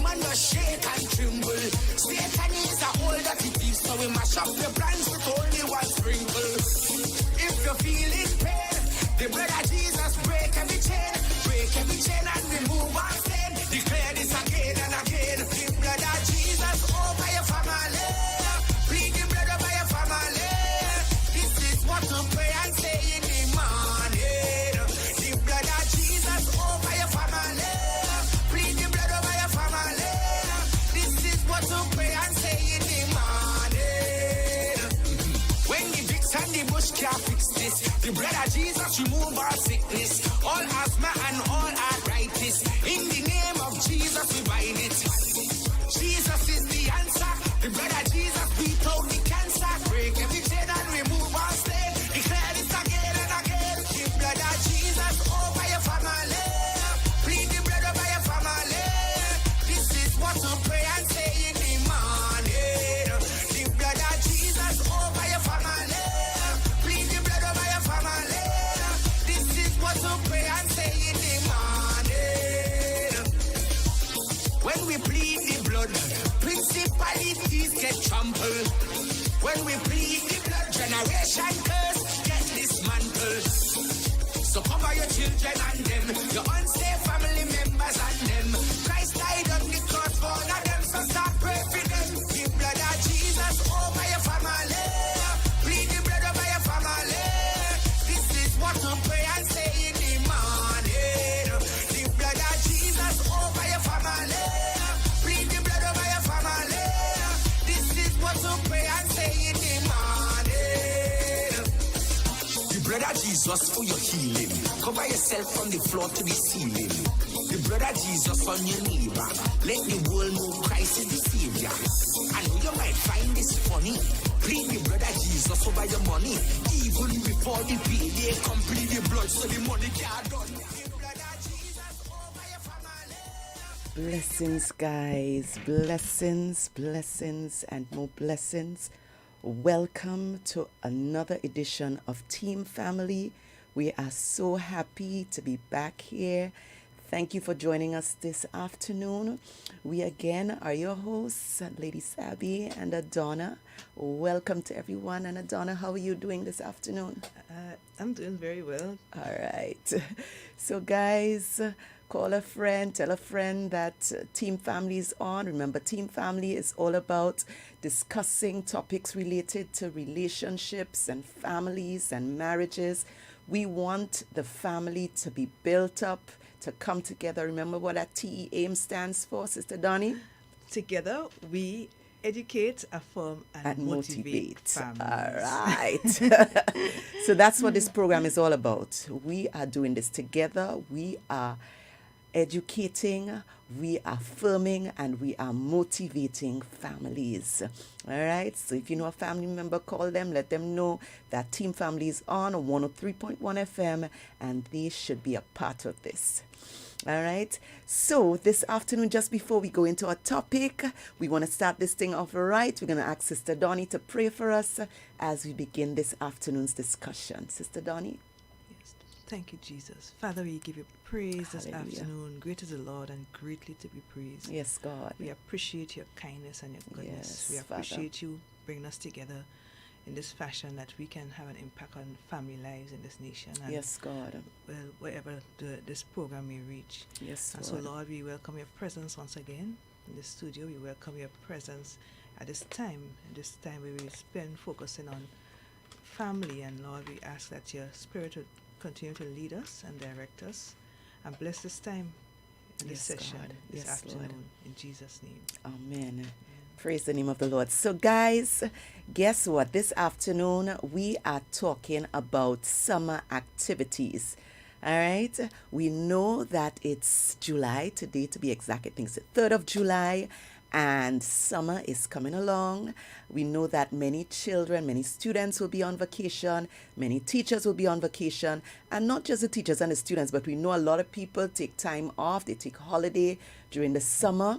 man no shake and tremble. Satan is a whole dirty thief, so we mash up your plans with only one sprinkle. If you feel it pain, the blood of Jesus break every chain and remove our sin. Declare this again and again. The blood of Jesus over your family. Plead the blood over your family. This is what to pray and say in the morning. The blood of Jesus over your family. Plead the blood over your family. This is what to pray and say in the morning. When the Vicks and the bush can't fix this, the blood of Jesus remove our sickness, all asthma and all arthritis. In the name of Jesus we bind it. Jesus is the answer. The blood of Jesus beat out the cancer. Break every chain and remove our stain. Declare this again and again. The blood of Jesus over your family. Plead the blood over your family. This is what to pray and say in the morning. The blood of Jesus over your family. Plead the blood over your family. This is what to pray and say in the morning. When we plead the blood, principalities get trampled. When we plead the blood, generation curse get dismantled. So cover your children and them, your unsafe family members and them. Christ died on the cross for all of them, so start praying for them. The blood of Jesus over your family. Plead the blood over your family. This is what to pray and say in the morning. The blood of Jesus over your family. Plead the blood over your family. This is what to pray and say in the morning. The blood of Jesus for your healing. Cover yourself from the floor to the ceiling. The blood of Jesus on your neighbor. Let the world know Christ is the Savior. I know you might find this funny. Plead the blood of Jesus over your money. Even before the payday, complete the blood so the money can't done. The blood of Jesus over your family. Blessings, guys. Blessings, and more blessings. Welcome to another edition of Team Family. We are so happy to be back here. Thank you for joining us this afternoon. We again are your hosts, Lady Sabby and Adonna. Welcome to everyone. And Adonna, how are you doing this afternoon? I'm doing very well. All right. So, guys, call a friend, tell a friend that Team Family is on. Remember, Team Family is all about discussing topics related to relationships and families and marriages. We want the family to be built up, to come together. Remember what that TEAIM stands for, Sister Donnie? Together, we educate, affirm, and motivate families. All right. So that's what this program is all about. We are doing this together. We are educating, we are affirming, and we are motivating families. All right. So if you know a family member, call them, let them know that Team Family is on 103.1 FM, and they should be a part of this. All right. So this afternoon, just before we go into our topic, we want to start this thing off right. We're going to ask Sister Donnie to pray for us as we begin this afternoon's discussion. Sister Donnie. Yes. Thank you, Jesus. Father, we give you praise this Hallelujah. afternoon. Great is the Lord and greatly to be praised. Yes, God. We appreciate your kindness and your goodness. Yes, We Father. appreciate you bringing us together in this fashion that we can have an impact on family lives in this nation. And Yes, God. well, wherever this program may reach. Yes, And Lord. so, Lord, we welcome your presence once again in the studio. We welcome your presence at this time. We will spend focusing on family. And, Lord, we ask that your Spirit would continue to lead us and direct us. And bless this time in this Yes, session God. this Yes, Lord. afternoon. In Jesus' name. Amen. Praise the name of the Lord. So, guys, guess what? This afternoon, we are talking about summer activities. All right. We know that it's July today, to be exact. I think it's the 3rd of July. And summer is coming along. We know that many children, many students will be on vacation. Many teachers will be on vacation. And not just the teachers and the students, but we know a lot of people take time off. They take holiday during the summer.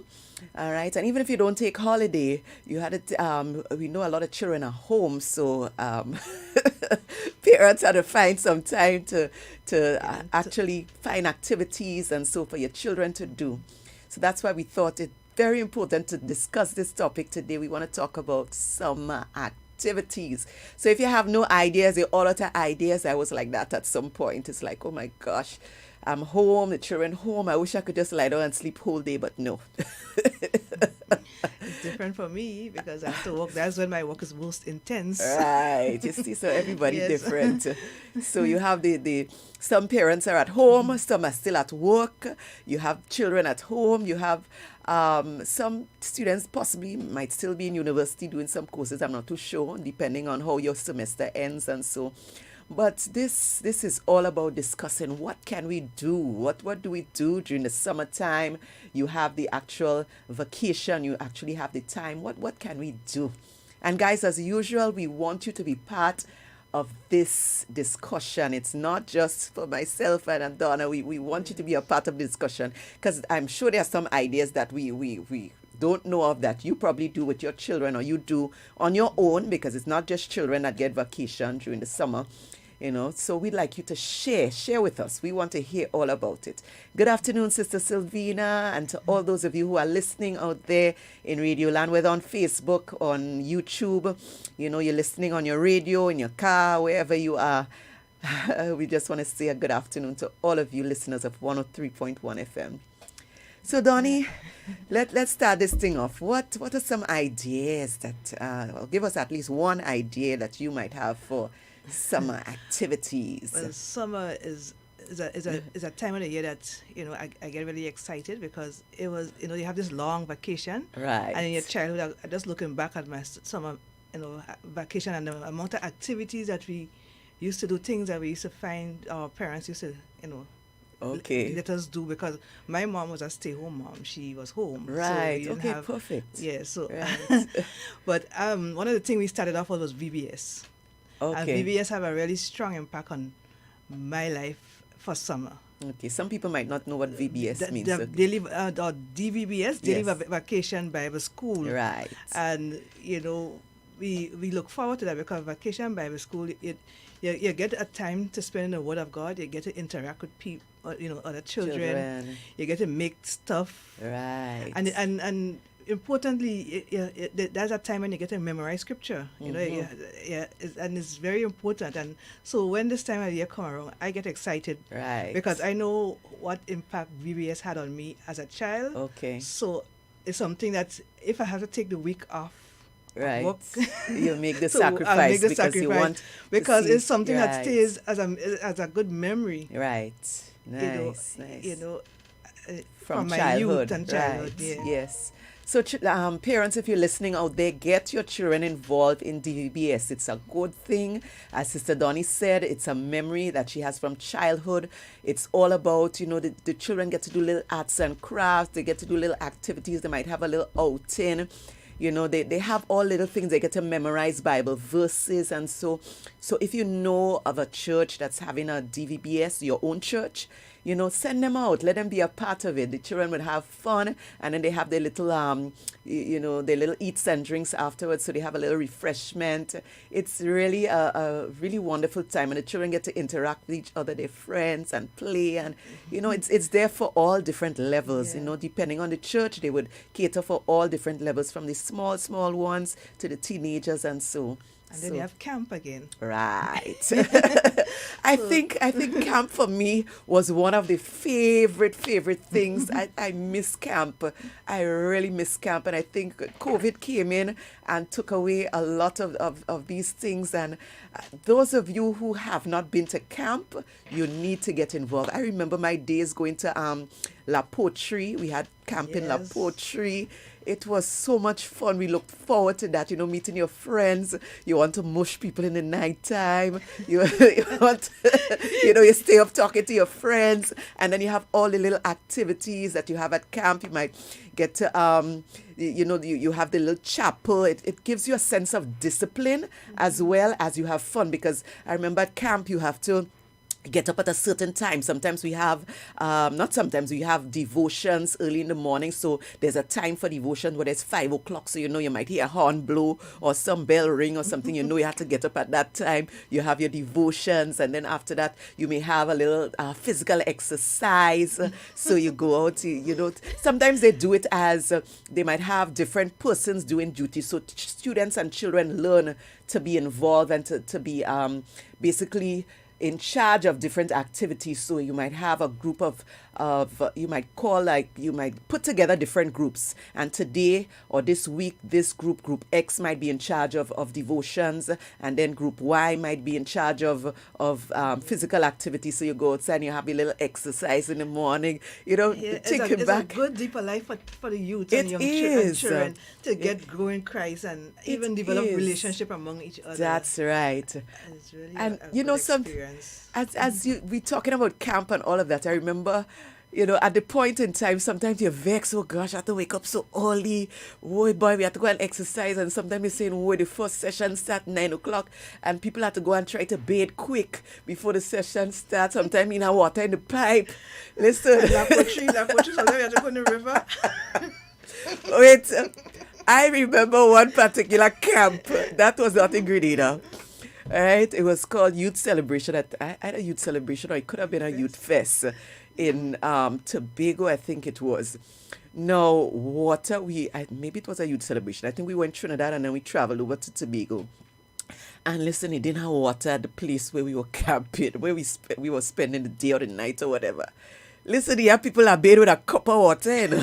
All right. And even if you don't take holiday, you had it. We know a lot of children are home. So parents had to find some time to actually find activities and so for your children to do. So that's why we thought very important to discuss this topic today. We want to talk about summer activities. So if you have no ideas, you're all out of ideas. I was like that at some point. It's like, oh my gosh, I'm home, the children home. I wish I could just lie down and sleep whole day, but no. It's different for me because I have to work. That's when my work is most intense. Right. You see, so everybody Yes. different. So you have the some parents are at home, some are still at work. You have children at home. You have some students possibly might still be in university doing some courses. I'm not too sure, depending on how your semester ends and so. But this is all about discussing what can we do? What do we do during the summertime? You have the actual vacation. You actually have the time. What can we do? And guys, as usual, we want you to be part of this discussion. It's not just for myself and Donna. We want you to be a part of the discussion because I'm sure there are some ideas that we don't know of that you probably do with your children or you do on your own, because it's not just children that get vacation during the summer. So we'd like you to share with us. We want to hear all about it. Good afternoon, Sister Sylvina, and to all those of you who are listening out there in Radio Land, whether on Facebook, on YouTube, you're listening on your radio, in your car, wherever you are. We just want to say a good afternoon to all of you listeners of 103.1 FM. So, Donnie, let's start this thing off. What are some ideas that, give us at least one idea that you might have for summer activities? Well, summer is a time of the year that I get really excited because it was you have this long vacation, Right. and in your childhood, I just looking back at my summer vacation and the amount of activities that we used to do, things that we used to find our parents used to Okay. let us do, because my mom was a stay-home mom. She was home. So Right. we didn't Okay, have- perfect. Yeah. So, Right. but one of the things we started off with was VBS. And Okay. VBS have a really strong impact on my life for summer. Okay. Some people might not know what VBS means. The Okay. daily or DVBS, Daily Yes. Vacation Bible School. Right. And we look forward to that because Vacation Bible School, you get a time to spend in the Word of God. You get to interact with people, other children. You get to make stuff. Right. And importantly, there's a time when you get to memorize scripture. And it's very important. And so when this time of the year come around, I get excited. Right. Because I know what impact VBS had on me as a child. Okay. So it's something that if I have to take the week off, Right. work, You make the so I'll sacrifice make the because you sacrifice want to because see- it's something that right. stays as a good memory. Right. Nice. From my childhood. youth and childhood. Right. Yeah. Yes. So, parents, if you're listening out there, get your children involved in DVBS. It's a good thing. As Sister Donnie said, it's a memory that she has from childhood. It's all about, the children get to do little arts and crafts. They get to do little activities. They might have a little outing. They have all little things. They get to memorize Bible verses. And so if you know of a church that's having a DVBS, your own church, send them out. Let them be a part of it. The children would have fun, and then they have their little, their little eats and drinks afterwards. So they have a little refreshment. It's really a really wonderful time, and the children get to interact with each other, their friends, and play. And it's there for all different levels. Yeah. Depending on the church, they would cater for all different levels, from the small ones to the teenagers, and so. And then you have camp again. Right. I think camp for me was one of the favorite things. I miss camp. I really miss camp, and I think COVID came in and took away a lot of these things. And those of you who have not been to camp, you need to get involved. I remember my days going to La Poterie. We had camp in La Yes. Poterie. It was so much fun. We looked forward to that, meeting your friends. You want to mush people in the nighttime. You want, you stay up talking to your friends. And then you have all the little activities that you have at camp. You might get to, you have the little chapel. It gives you a sense of discipline as well as you have fun. Because I remember at camp, you have to get up at a certain time. Sometimes we have, not sometimes, we have devotions early in the morning. So there's a time for devotion where it's 5 o'clock. So, you might hear a horn blow or some bell ring or something. You have to get up at that time. You have your devotions. And then after that, you may have a little physical exercise. So you go out, sometimes they do it as they might have different persons doing duty. So students and children learn to be involved and to be basically in charge of different activities. So you might have a group of you might put together different groups. And today or this week, this group X might be in charge of devotions, and then group Y might be in charge of physical activity. So you go outside and you have a little exercise in the morning. It's a good deeper life for the youth and young children to get growing Christ and even develop relationship among each other. That's right. It's really And a good experience. As we talking about camp and all of that, I remember, at the point in time, sometimes you're vexed, oh gosh, I have to wake up so early. Oh boy, we have to go and exercise. And sometimes you're saying, oh, the first session starts 9 o'clock and people have to go and try to bathe quick before the session starts. Sometimes you have water in the pipe. Listen. Sometimes you have to go in the river. Wait, I remember one particular camp. That was not in Grenada. All right, it was called Youth Celebration. Either Youth Celebration or it could have been a Youth Fest in Tobago, I think it was. No, water, maybe it was a Youth Celebration. I think we went Trinidad and then we traveled over to Tobago. And listen, it didn't have water at the place where we were camping, where we were spending the day or the night or whatever. Listen, here people are bathed with a cup of water.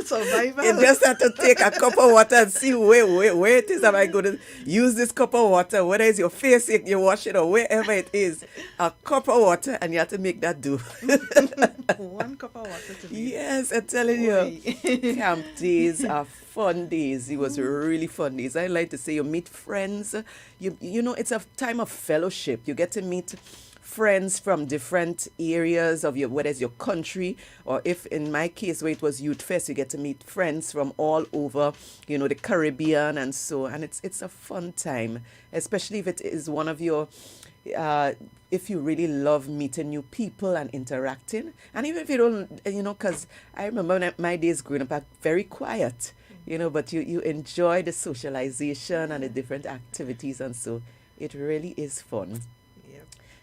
Survival. You just have to take a cup of water and see where it is. Am I going to use this cup of water? Whether it's your face, you wash it, or wherever it is. A cup of water, and you have to make that do. 1 cup of water to me. Yes, I'm telling you. Camp days are fun days. It was really fun days. I like to say you meet friends. It's a time of fellowship. You get to meet friends from different areas of whether it's your country, or if in my case where it was Youth Fest, you get to meet friends from all over, the Caribbean and so. And it's a fun time, especially if it is one of your, if you really love meeting new people and interacting. And even if you don't, because I remember my days growing up, very quiet, but you enjoy the socialization and the different activities, and so it really is fun.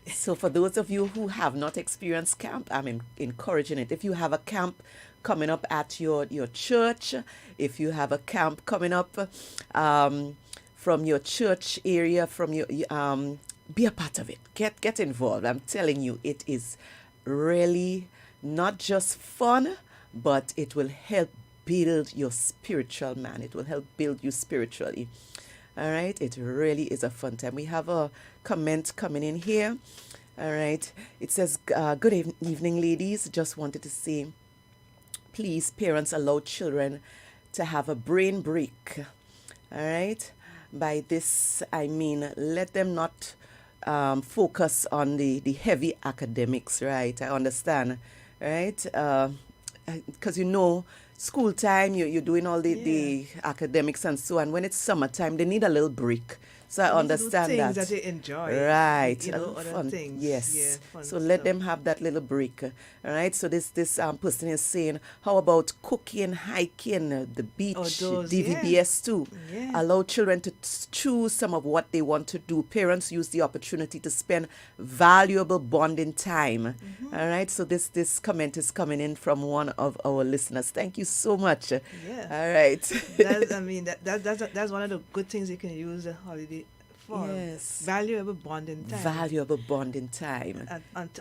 So for those of you who have not experienced camp, I'm encouraging it. If you have a camp coming up at your church, if you have a camp coming up from your church area, from your be a part of it. Get involved. I'm telling you, it is really not just fun, but it will help build your spiritual man. It will help build you spiritually. All right, it really is a fun time. We have a comment coming in here. All right, it says, good evening, ladies. Just wanted to say, please, parents, allow children to have a brain break. All right, by this, I mean, let them not focus on the heavy academics, right? I understand, right? Because school time, you're doing all the academics and so on. When it's summertime, they need a little break. So I understand things that. that they enjoy. Right. Other fun things. Yes. Yeah, fun so let stuff. them have that little break. All right. So this person is saying, how about cooking, hiking, the beach, Those, DVBS too? Yeah. Allow children to choose some of what they want to do. Parents use the opportunity to spend valuable bonding time. Mm-hmm. All right. So this comment is coming in from one of our listeners. Thank you so much. Yeah. All right. That's one of the good things you can use a holiday for. Yes. Valuable bonding time. Valuable bonding time.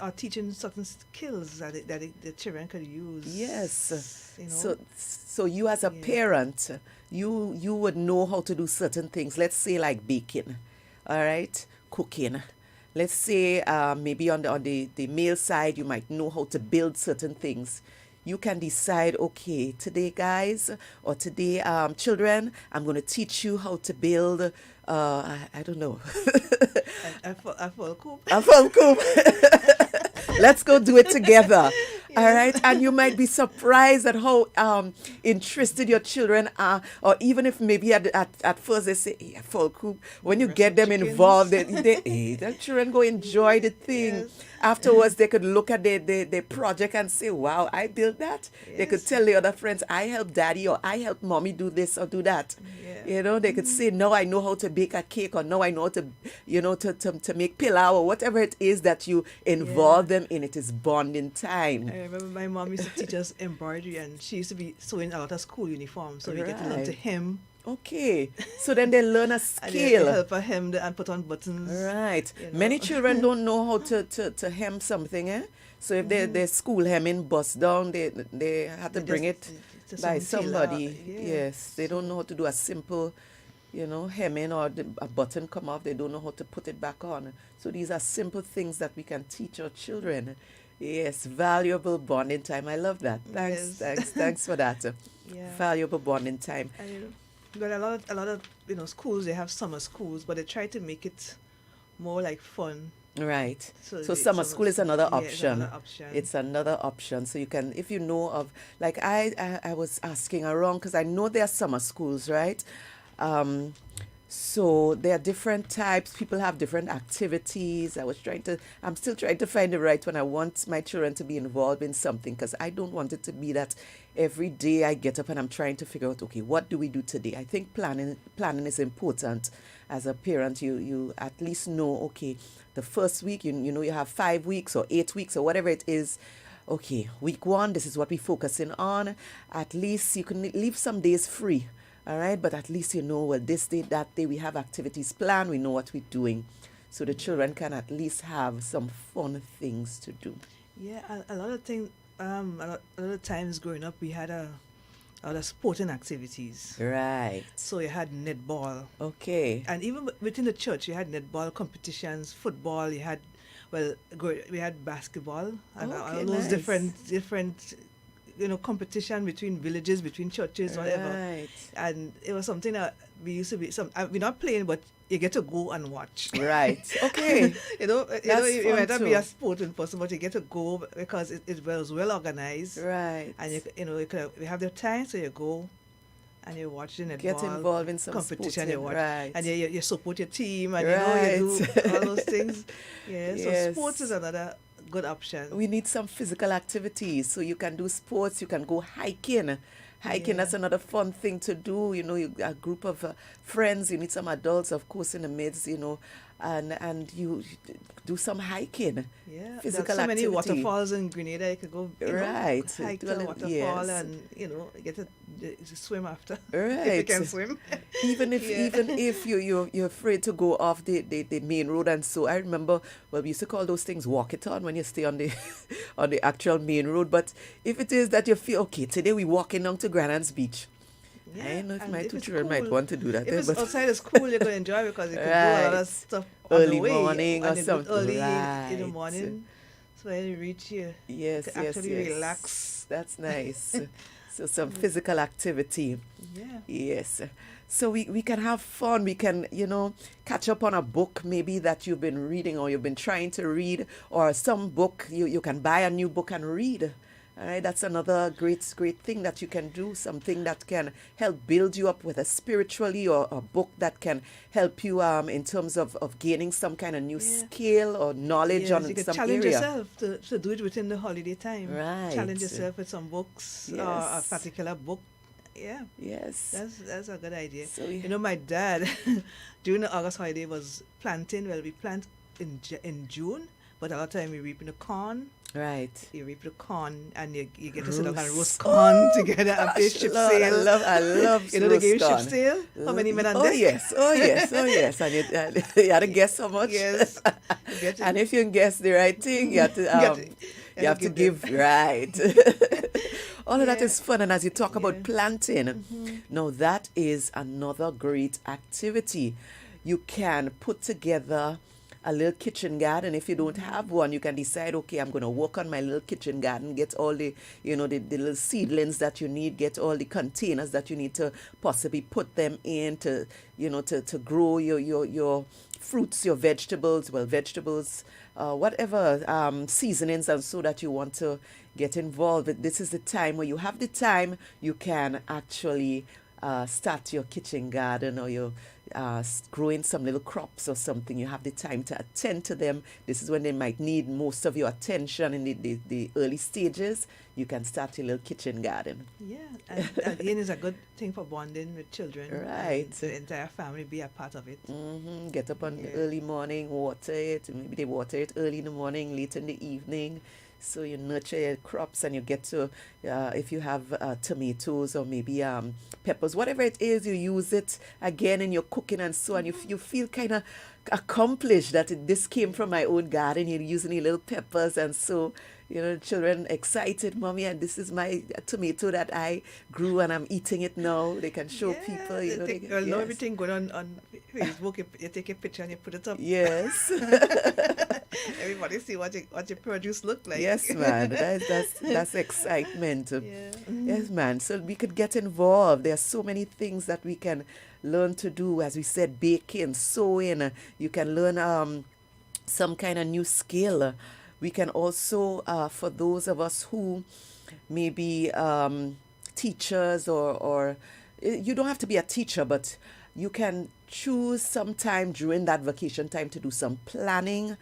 Or teaching certain skills that the children could use. Yes. You know? So you as a parent, you would know how to do certain things. Let's say like baking, all right, cooking. Let's say maybe on the male side, you might know how to build certain things. You can decide, okay, today, guys, or today, children, I'm going to teach you how to build, I don't know. a full coop. A full coop. Let's go do it together. All right. And you might be surprised at how interested your children are, or even if maybe at first they say, yeah, Folku, when you Breast get of them chickens. involved, the children go enjoy the thing. Yes. Afterwards, they could look at their project and say, wow, I built that. They could Yes. tell the other friends, I helped daddy or I helped mommy do this or do that. Yeah. You know, they could say, no, I know how to bake a cake, or no, I know how to, you know, to make pilau, or whatever it is that you involve them in. It is bonding time. I remember my mom used to teach us embroidery, and she used to be sewing a lot of school uniforms, so we get to learn to Right. hem. Okay. So then they learn a And they had to skill. help her hem and put on buttons. Right. you know. Many children don't know how to hem something, eh? So if their school hemming bust down, they have to They bring just- it to by some tailor, somebody. yeah. Yes. They don't know how to do a simple, you know, hemming, or a button come off. They don't know how to put it back on. So these are simple things that we can teach our children. Yes, valuable bonding time. I love that. Thanks, Yes. thanks for that. Yeah. Valuable bonding time. And, you know, but a lot of schools, they have summer schools, but they try to make it more like fun. Right. So So the summer school is another yeah, it's option. another option. It's another option. So you can, if you know of, like I was asking around because I know there are summer schools, right? So there are different types. People have different activities. I'm still trying to find the right one. I want my children to be involved in something because I don't want it to be that every day I get up and I'm trying to figure out, okay, what do we do today? I think planning is important. As a parent, you at least know, okay, the first week, you know, you have 5 weeks or 8 weeks or whatever it is. Okay, week 1, this is what we're focusing on. At least you can leave some days free. All right, but at least you know, well, this day, that day, we have activities planned. We know what we're doing. So the children can at least have some fun things to do. Yeah, a lot of things. A lot of times growing up, we had a lot of sporting activities. Right. So you had netball, Okay. and even within the church, you had netball competitions, football. You had, we had basketball, and all Okay, those nice. different, competition between villages, between churches, whatever. Right. And it was something that we used to be. We're not playing, but you get to go and watch. Right. Okay. That's you fun might not be a too. sporting person, but you get to go because it was well organized. Right. And we have the time, so you go and you watch the netball Get involved in some competition. sporting, You watch, right. and you support your team, and you Right. do all those things. Yeah, so Yes. sports is another good option. We need some physical activities. So you can do sports, you can go hiking. Hiking, Yeah. that's another fun thing to do. You know, a group of friends, you need some adults, of course, in the midst, you know, and you do some hiking. Yeah, Physical there's so many activity. waterfalls in Grenada. You could go, Right, hike do to a a little- waterfall yes. and get to swim after. If you Right. can swim. even if Yeah. you're afraid to go off the main road. And so I remember, well, we used to call those things walk-it-on when you stay on the on the actual main road. But if it is that you feel, okay, today we're walking down to Granans Beach, I don't know if and my two it's children might cool- want to do that. If eh, it's but outside the school, you're going to enjoy because you can do a lot Right. of stuff on Early the way. morning or and you do it something. early in the Right. morning. So when you reach here, yes, you can yes, actually yes. relax. That's nice. So some physical activity. Yeah. Yes. So we can have fun. We can, you know, catch up on a book maybe that you've been reading or you've been trying to read, or some book you can buy a new book and read. All right, that's another great thing that you can do, something that can help build you up, whether spiritually or a book that can help you in terms of gaining some kind of new Yeah. skill or knowledge Yes, on you can some challenge area. yourself to do it within the holiday time. Right. Challenge yourself with some books or a Yes. particular book. Yeah. Yes. That's a good idea. So we- You know, my dad during the August holiday was planting. Well, we plant in June, but a lot of time we reap in the corn. Right. You reap the corn and you get to sit down and Roast. roast corn together and play Gosh, ship Lord, sail. I love You know the game roast ship corn. sail? How many men on Oh deck? yes, oh yes, oh yes. And you had to guess how much. Yes. You get to- And if you can guess the right thing, you have to you have to give them. right. All of that Yeah. is fun. And as you talk about Yeah. planting, now that is another great activity. You can put together a little kitchen garden. If you don't have one, you can decide, okay, I'm going to work on my little kitchen garden, get all the, you know, the little seedlings that you need, get all the containers that you need to possibly put them in to, you know, to grow your fruits, your vegetables. Well, vegetables, whatever seasonings and so that you want to get involved with. This is the time where you have the time, you can actually start your kitchen garden, or you're growing some little crops or something. You have the time to attend to them. This is when they might need most of your attention in the early stages. You can start your little kitchen garden. Yeah, and again, it's a good thing for bonding with children. Right. And the entire family be a part of it. Get up on the Yeah. early morning, water it. Maybe they water it early in the morning, late in the evening. So you nurture your crops, and you get to, if you have tomatoes or maybe peppers, whatever it is, you use it again in your cooking and so on. You feel kind of accomplished that this came from my own garden. You're using the little peppers, and so children excited, mommy, and this is my tomato that I grew and I'm eating it now. They can show people, They they, know yes. everything going on Facebook. You take a picture and you put it up. Yes. Everybody see what your produce look like. Yes, man. That's excitement. Yeah. Yes, man. So we could get involved. There are so many things that we can learn to do. As we said, baking, sewing. You can learn some kind of new skill. We can also, for those of us who may be teachers, or you don't have to be a teacher, but you can choose some time during that vacation time to do some planning,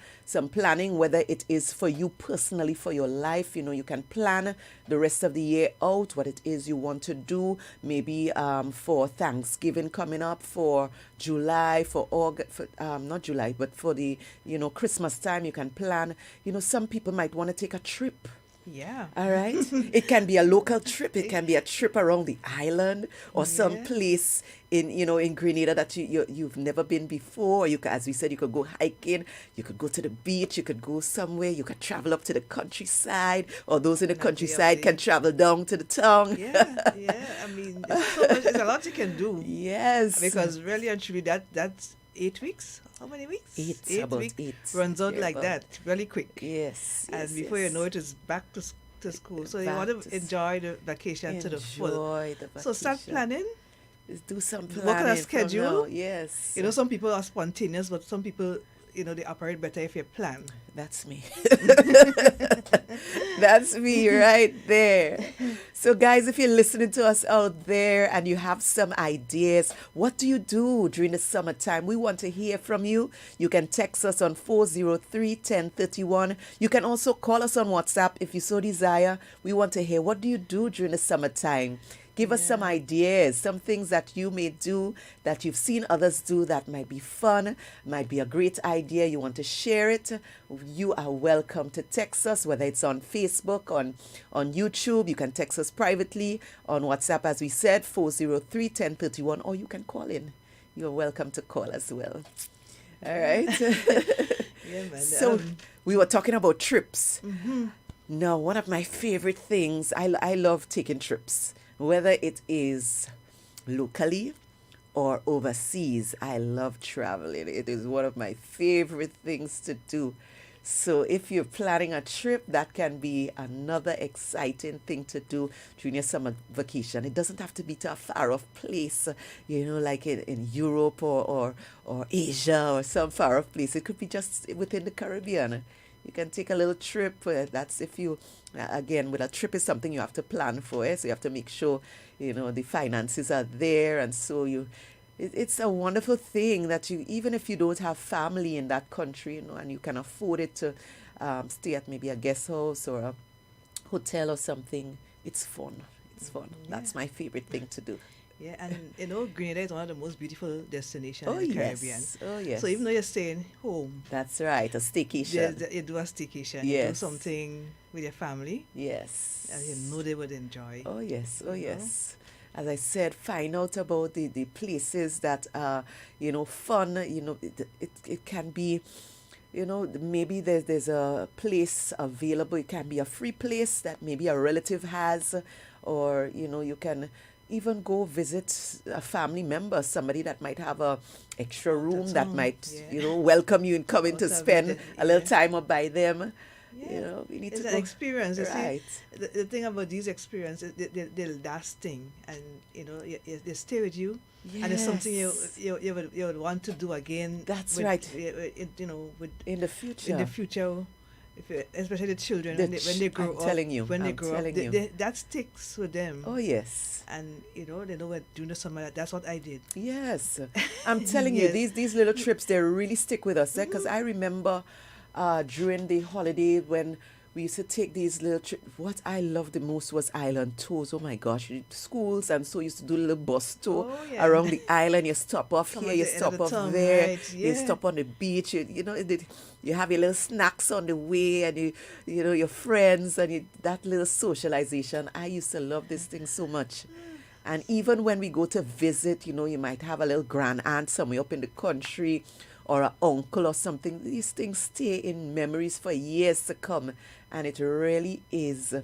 whether it is for you personally, for your life. You can plan the rest of the year out, what it is you want to do, maybe for Thanksgiving coming up, for July, for August, not July, but for the, Christmas time, you can plan. Some people might want to take a trip. Yeah. All right. It can be a local trip. It can be a trip around the island, or some place in Grenada that you've never been before. You could, as we said, you could go hiking. You could go to the beach. You could go somewhere. You could travel up to the countryside, or those in the countryside can travel down to the town. Yeah. I mean, there's a lot you can do. Yes. Because really and truly, that's 8 weeks. How many weeks? 8 weeks. eight. Runs out Yeah, like about. that, really quick. Yes. And before you know it, it's back to school. So you Back want to to enjoy the vacation to the full. Enjoy the vacation. So start planning. Just do some planning. Work on a from schedule. now. Yes. Some people are spontaneous, but some people, they operate better if you plan. That's me. That's me right there. So, guys, if you're listening to us out there and you have some ideas, what do you do during the summertime? We want to hear from you. You can text us on 403-1031. You can also call us on WhatsApp if you so desire. We want to hear, what do you do during the summertime? Give us some ideas, some things that you may do, that you've seen others do, that might be fun, might be a great idea. You want to share it. You are welcome to text us, whether it's on Facebook, on YouTube. You can text us privately, on WhatsApp, as we said, 403-1031, or you can call in. You're welcome to call as well. All right. Yeah, man. So we were talking about trips. Now, one of my favorite things, I love taking trips. Whether it is locally or overseas, I love traveling. It is one of my favorite things to do. So if you're planning a trip, that can be another exciting thing to do during your summer vacation. It doesn't have to be to a far-off place, like in Europe or Asia or some far-off place. It could be just within the Caribbean. You can take a little trip. That's if you, again, with a trip is something you have to plan for. So you have to make sure, the finances are there. And so it's a wonderful thing that even if you don't have family in that country, and you can afford it to stay at maybe a guest house or a hotel or something, it's fun. It's fun. That's my favorite thing to do. Yeah, and Grenada is one of the most beautiful destinations in the Caribbean. Oh, yes. So even though you're staying home, That's right, a staycation. you do a staycation. You do Yes. something with your family, Yes. and you know they would enjoy. Oh, yes. Oh, you know? yes. As I said, find out about the places that are, fun. It can be, maybe there's a place available. It can be a free place that maybe a relative has, or, you can even go visit a family member, somebody that might have a extra room that home, might, yeah. welcome you in coming to Out of spend it, a little yeah. time up by them. You know, we need It's to an go. experience. You Right. see, the thing about these experiences, they're lasting, and they stay with you, and it's something Yes. you would want to do again. That's with, right. with In the in the future. future, especially the children when they grow I'm up. telling you. When they I'm grow up, telling you. that sticks with them. Oh, yes. And they know what during the summer. That's what I did. Yes, I'm telling you, Yes. these little trips, they really stick with us. Because I remember during the holiday when we used to take these little trips. What I loved the most was island tours. Oh my gosh, schools and so used to do a little bus tour Oh, yeah. around the island. You stop off Come here, at you the end of stop the off term, there, right, you yeah. stop on the beach. You have your little snacks on the way, and your friends, and that little socialization. I used to love this thing so much. And even when we go to visit, you might have a little grand aunt somewhere up in the country or an uncle or something. These things stay in memories for years to come. And it really is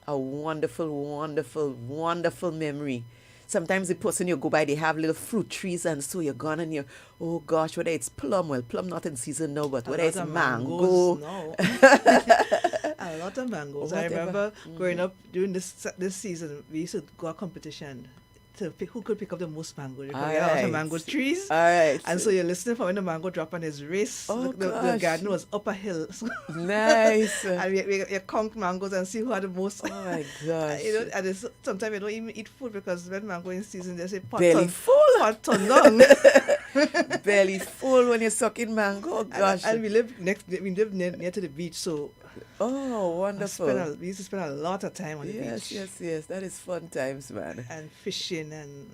a wonderful, wonderful, wonderful memory. Sometimes the person you go by, they have little fruit trees, and so you're gone and oh gosh, whether it's plum, well, plum not in season now, but A whether lot it's of mango, mangoes now. A lot of mangoes. I Whatever. remember growing up during this season, we used to go a competition to pick who could pick up the most mango. Because we had a lot of Alright. mango trees. All right. And so you're listening for when the mango drop on his wrist. Oh, the gosh. garden was up a hill. Nice. And we count mangoes and see who had the most. Oh my gosh. And sometimes we don't even eat food because when mango in season, they say pot Belly ton, full. pot ton down. Belly full when you're sucking mango. Oh gosh. And we live near to the beach, so Oh, wonderful. we used to spend a lot of time on the Yes, beach. yes. That is fun times, man. And fishing and.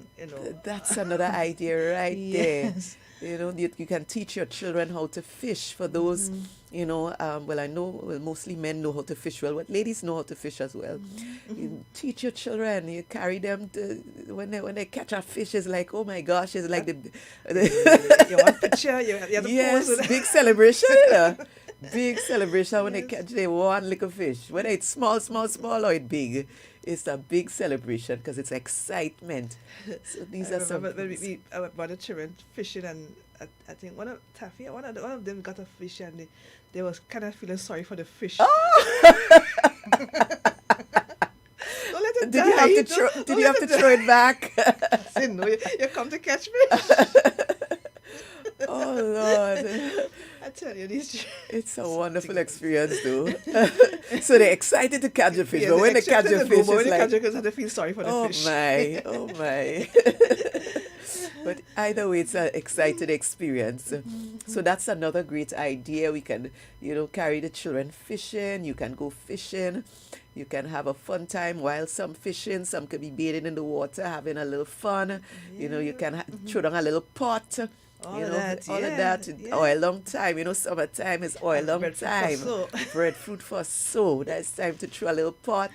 That's another idea right Yes. there. You can teach your children how to fish. For those, well, I know mostly men know how to fish well, but ladies know how to fish as well. You teach your children. You carry them to when they catch a fish. It's like, oh my gosh! It's like You want picture? You have to yes, pose with big celebration. Big celebration when they catch the one little fish. Whether it's small, or it's big, it's a big celebration because it's excitement. So these I are some. remember when our brother children fishing, and I think one of them got a fish, and they was kind of feeling sorry for the fish. Oh! Don't let it Did die. you have to Don't Did you let have to throw it back? I said, no, you come to catch me. Oh Lord. I tell you, these. It's a wonderful experience, though. So they're excited to catch a fish, Yeah, but they when they catch accepted a the go, fish, but when it's they like, catch it, they feel sorry for the oh fish. my, oh my. But either way, it's an exciting experience. So that's another great idea. We can, carry the children fishing. You can go fishing. You can have a fun time while some fishing. Some could be bathing in the water, having a little fun. You can throw down a little pot. All of that, yeah. Oil long time. Summertime is oil long breadfruit for time. sow. Breadfruit for sow. That's time to throw a little pot.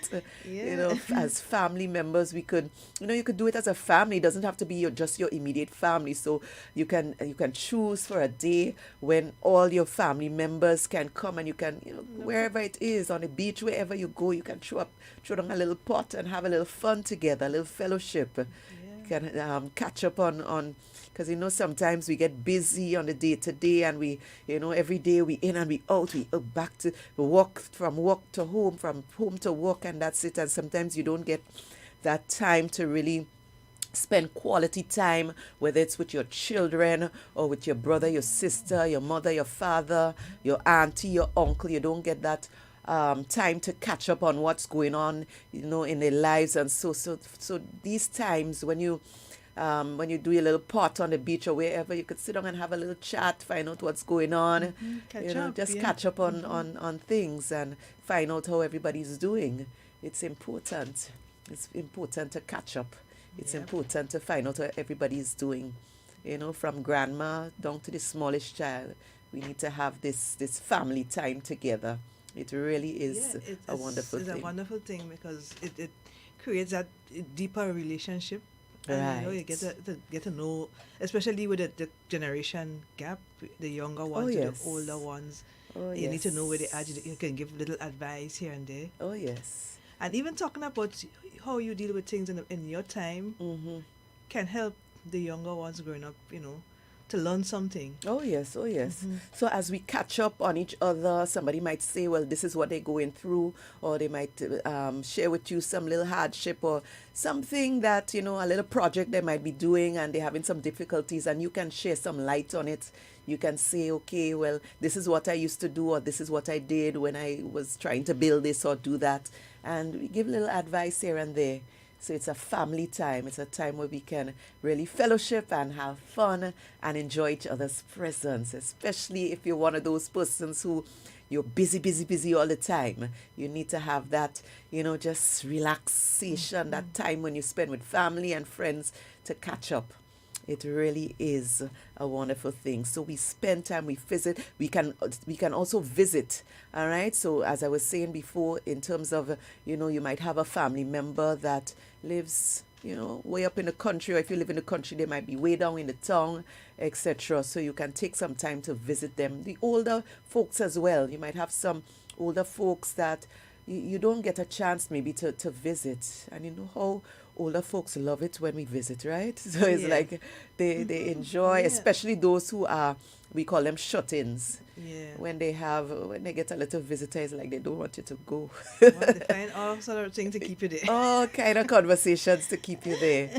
Yeah. As family members, we could, you could do it as a family. It doesn't have to be just your immediate family. So you can choose for a day when all your family members can come, and you can, wherever it is, on the beach, wherever you go, you can throw down a little pot and have a little fun together, a little fellowship. You can catch up on because sometimes we get busy on the day-to-day, and we every day we in and we out, we back to work, from work to home, from home to work, and that's it. And sometimes you don't get that time to really spend quality time, whether it's with your children or with your brother, your sister, your mother, your father, your auntie, your uncle. You don't get that time to catch up on what's going on in their lives. And so these times when you do your little pot on the beach or wherever, you could sit down and have a little chat, find out what's going on, catch up on things and find out how everybody's doing. It's important. It's important to catch up. It's important to find out how everybody's doing. From grandma down to the smallest child, we need to have this family time together. It really is a wonderful thing. It's a wonderful thing because it creates that deeper relationship. And Right. you get to know, especially with the generation gap, the younger ones to yes. the older ones. Oh, You need to know where they are. yes. You can give little advice here and there. Oh, yes. And even talking about how you deal with things in your time Mm-hmm. can help the younger ones growing up, to learn something. Oh yes, oh yes. So as we catch up on each other, somebody might say, well, this is what they're going through, or they might share with you some little hardship or something that, you know, a little project they might be doing and they're having some difficulties, and you can share some light on it. You can say, okay, well, this is what I used to do, or this is what I did when I was trying to build this or do that. And we give little advice here and there. So it's a family time. It's a time where we can really fellowship and have fun and enjoy each other's presence, especially if you're one of those persons who you're busy, busy, busy all the time. You need to have that, you know, just relaxation, that time when you spend with family and friends to catch up. It really is a wonderful thing. So we spend time, we visit, we can also visit, all right? So as I was saying before, in terms of, you know, you might have a family member that lives, you know, way up in the country, or if you live in the country, they might be way down in the town, etc. So you can take some time to visit them. The older folks as well, you might have some older folks that you don't get a chance maybe to visit. And you know how older folks love it when we visit, right? So it's like they enjoy, especially those who are, we call them shut-ins. Yeah. When they get a little visitor, it's like they don't want you to go. Well, they find all sort of things to keep you there. All kind of conversations to keep you there.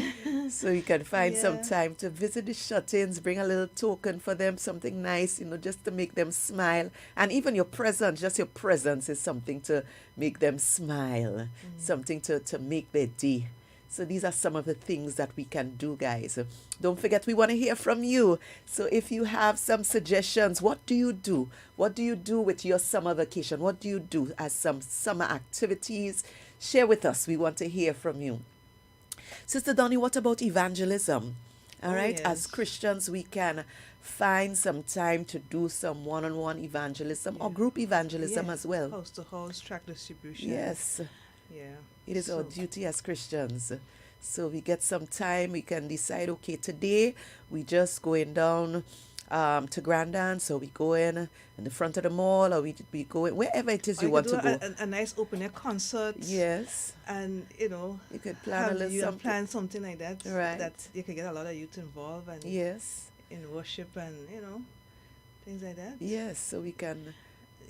So you can find some time to visit the shut-ins, bring a little token for them, something nice, you know, just to make them smile. And even your presence, just your presence is something to make them smile, something to make their day. So these are some of the things that we can do, guys. Don't forget, we want to hear from you. So if you have some suggestions, what do you do? What do you do with your summer vacation? What do you do as some summer activities? Share with us. We want to hear from you. Sister Donnie, what about evangelism? All right, as Christians, we can find some time to do some one-on-one evangelism or group evangelism as well. House-to-house tract distribution. Yes. Yeah. It is our duty as Christians. So we get some time, we can decide, okay, today we just going down to Grandin, so we go in the front of the mall, or we go in wherever it is you want to go. A nice open air concert. Yes. And, you know, you could plan a little something. Plan something like that. Right. That you can get a lot of youth involved and in worship and, you know, things like that. Yes, so we can.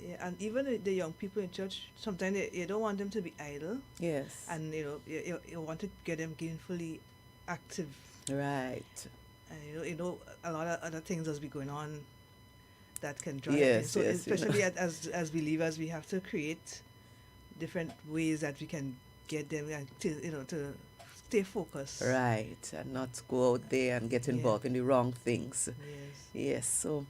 Yeah, and even the young people in church, sometimes you don't want them to be idle. Yes. And, you know, you want to get them gainfully active. Right. And, you know, a lot of other things has been going on that can drive them. So especially as believers, we have to create different ways that we can get them to stay focused. Right, and not go out there and get involved in the wrong things. Yes, so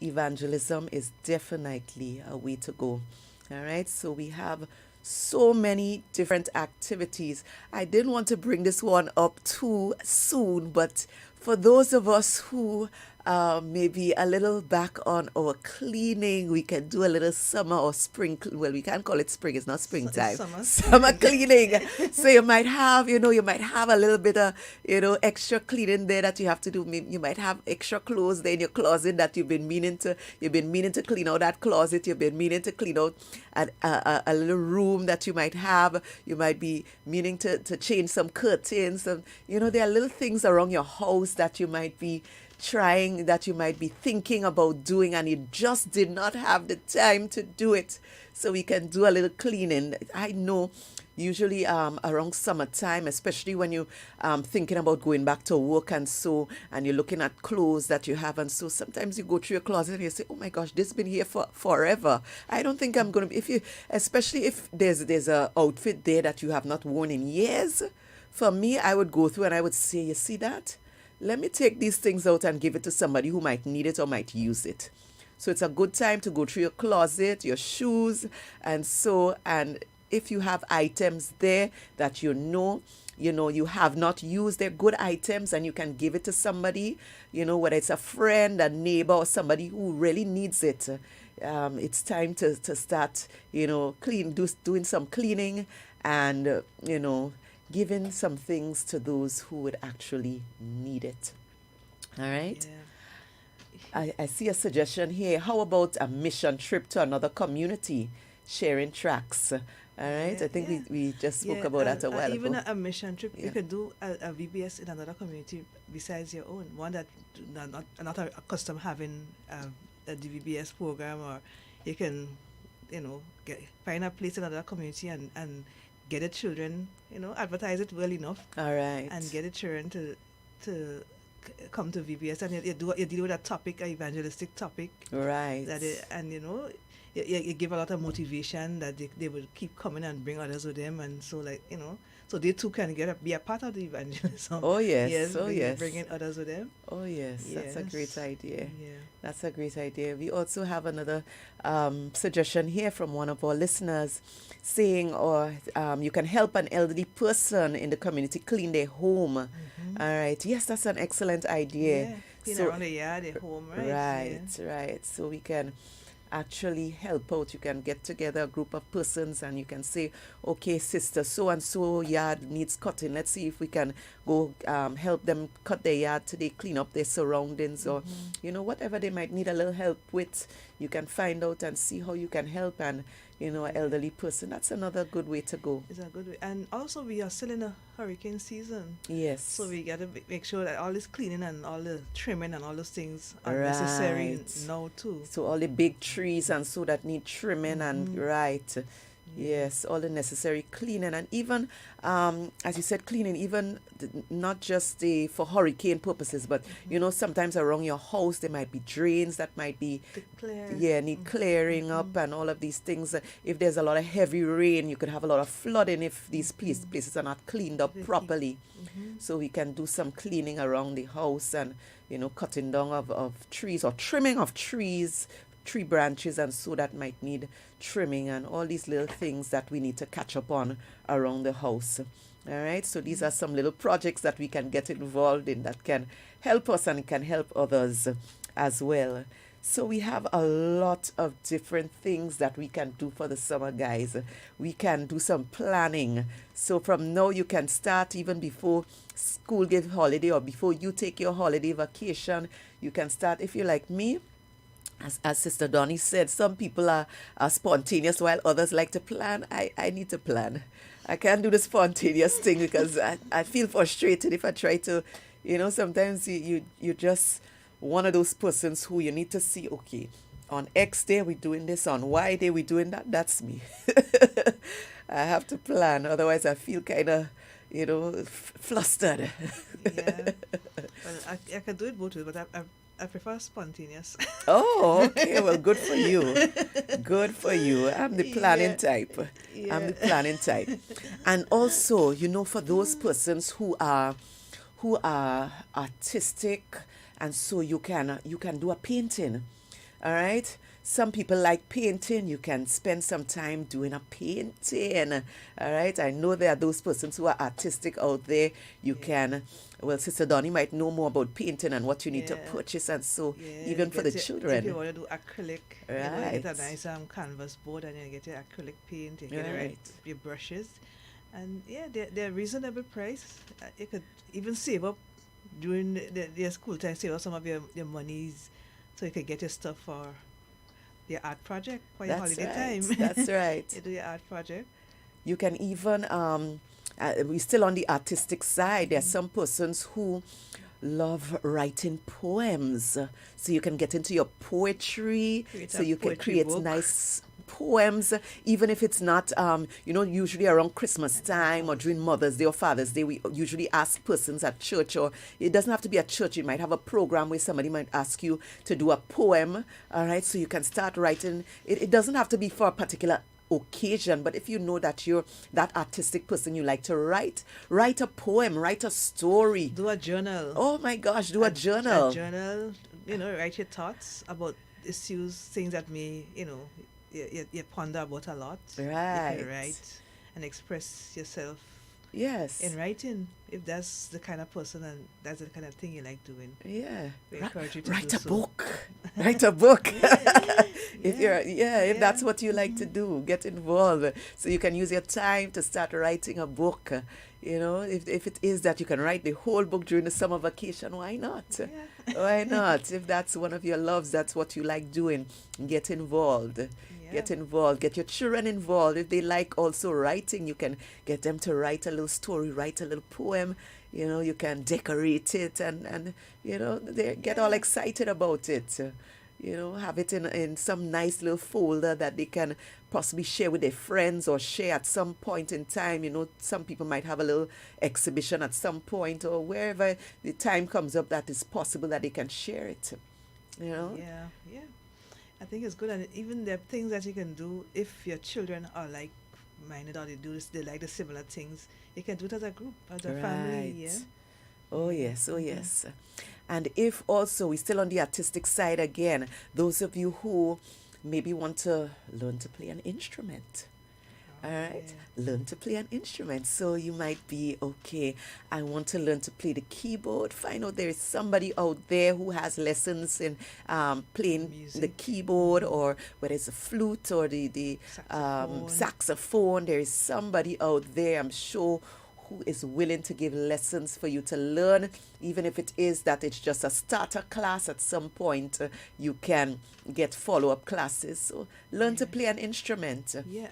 evangelism is definitely a way to go. All right, so we have so many different activities. I didn't want to bring this one up too soon, but for those of us who maybe a little back on our cleaning, we can do a little summer or spring. Well, we can't call it spring. It's not springtime. Summer cleaning. So you might have, a little bit of, extra cleaning there that you have to do. You might have extra clothes there in your closet that you've been meaning to clean out that closet. You've been meaning to clean out a little room that you might have. You might be meaning to change some curtains. And, there are little things around your house that you might be trying, that you might be thinking about doing, and you just did not have the time to do it. So we can do a little cleaning. I know usually around summertime, especially when you thinking about going back to work and you're looking at clothes that you have, and so sometimes you go through your closet and you say, oh my gosh, this has been here for forever. I don't think I'm going to, especially if there's a outfit there that you have not worn in years. For me, I would go through and I would say, you see that? Let me take these things out and give it to somebody who might need it or might use it. So it's a good time to go through your closet, your shoes, and if you have items there that you have not used, they're good items and you can give it to somebody, whether it's a friend, a neighbor, or somebody who really needs it. It's time to start, doing some cleaning and, giving some things to those who would actually need it. All right? Yeah. I see a suggestion here. How about a mission trip to another community, sharing tracts? All right. I think Yeah. we just spoke about that a while even ago. a mission trip, Yeah. you could do a VBS in another community besides your own, one that not accustomed having a VBS program, or you can, find a place in another community and get the children, advertise it well enough All right. and get the children to come to VBS, and you deal with a topic, a evangelistic topic, Right. and you give a lot of motivation that they will keep coming and bring others with them, and so so they too can be a part of the evangelism. Oh, yes. Oh, yes. Bringing others with them. Oh, yes. That's a great Yes. idea. Yeah. That's a great idea. We also have another suggestion here from one of our listeners saying, you can help an elderly person in the community clean their home. All right. Yes, that's an excellent idea. Yeah. Clean So- around the yard, the home, right? Right, right. So we can actually help out. You can get together a group of persons and you can say, okay, sister, so and so yard needs cutting. Let's see if we can go help them cut their yard today, clean up their surroundings, or whatever they might need a little help with. You can find out and see how you can help an elderly person. That's another good way to go. It's a good way. And also, we are still in a hurricane season. Yes. So we got to make sure that all this cleaning and all the trimming and all those things are necessary Right. now too. So all the big trees and so that need trimming and right. Yes, all the necessary cleaning, and even as you said, cleaning even not just for hurricane purposes, but sometimes around your house there might be drains that might be Declare. need clearing up, and all of these things. If there's a lot of heavy rain, you could have a lot of flooding if these places are not cleaned up properly. So we can do some cleaning around the house, and cutting down of trees or trimming of trees, tree branches, and so that might need trimming, and all these little things that we need to catch up on around the house. All right, so these are some little projects that we can get involved in that can help us and can help others as well. So we have a lot of different things that we can do for the summer, guys. We can do some planning. So from now you can start even before school give holiday, or before you take your holiday vacation. You can start, if you're like me. As Sister Donnie said, some people are spontaneous while others like to plan. I need to plan. I can't do the spontaneous thing because I feel frustrated if I try to, sometimes you're just one of those persons who you need to see, okay, on X day we're doing this, on Y day we're doing that. That's me. I have to plan, otherwise I feel kind of, flustered. Yeah. Well, I can do it both ways, but I prefer spontaneous. Oh, okay. Well, good for you. Good for you. I'm the planning type. I'm the planning type. And also, for those persons who are artistic, and so you can do a painting. All right? Some people like painting. You can spend some time doing a painting. All right? I know there are those persons who are artistic out there. You can, well, Sister Donnie might know more about painting and what you need to purchase, and so even for the children. If you want to do acrylic, you Right. get a nice canvas board, and you get your acrylic paint, you get Right. your brushes, and they're reasonable price. You could even save up during their school time, save up some of your monies, so you could get your stuff for your art project for your That's holiday right. time. That's right. You do your art project. You can even, we're still on the artistic side. There are some persons who love writing poems. So you can get into your poetry. Create So a you can poetry create book. nice poems, even if it's not, usually around Christmas time or during Mother's Day or Father's Day, we usually ask persons at church, or it doesn't have to be at church. You might have a program where somebody might ask you to do a poem. All right, so you can start writing. It doesn't have to be for a particular occasion, but if you know that you're that artistic person, you like to write a poem, write a story. Do a journal. Oh my gosh, do a journal. A journal, write your thoughts about issues, things that may, you ponder about a lot. Right. You can write and express yourself Yes. in writing, if that's the kind of person and that's the kind of thing you like doing. Yeah. We encourage you to Write do a so. book. Write a book. If Yeah. if that's what you like to do, get involved. So you can use your time to start writing a book. If it is that you can write the whole book during the summer vacation, why not? Yeah. Why not? If that's one of your loves, that's what you like doing, get involved. Get involved. Get your children involved. If they like also writing, you can get them to write a little story, write a little poem. You know, you can decorate it and you know, they get all excited about it. You know, have it in some nice little folder that they can possibly share with their friends or share at some point in time. You know, some people might have a little exhibition at some point or wherever the time comes up that is possible that they can share it. You know? Yeah, yeah. I think it's good, and even there are things that you can do if your children are like minded or they like the similar things. You can do it as a group, as a family. Yeah. Oh yes, oh yes. And if also we're still on the artistic side again, those of you who maybe want to learn to play an instrument. All right, learn to play an instrument. So you might be, okay, I want to learn to play the keyboard. Find out there is somebody out there who has lessons in playing the keyboard, or whether it's a flute or the saxophone. There is somebody out there, I'm sure, who is willing to give lessons for you to learn, even if it is that it's just a starter class at some point. You can get follow-up classes. So learn to play an instrument. Yeah,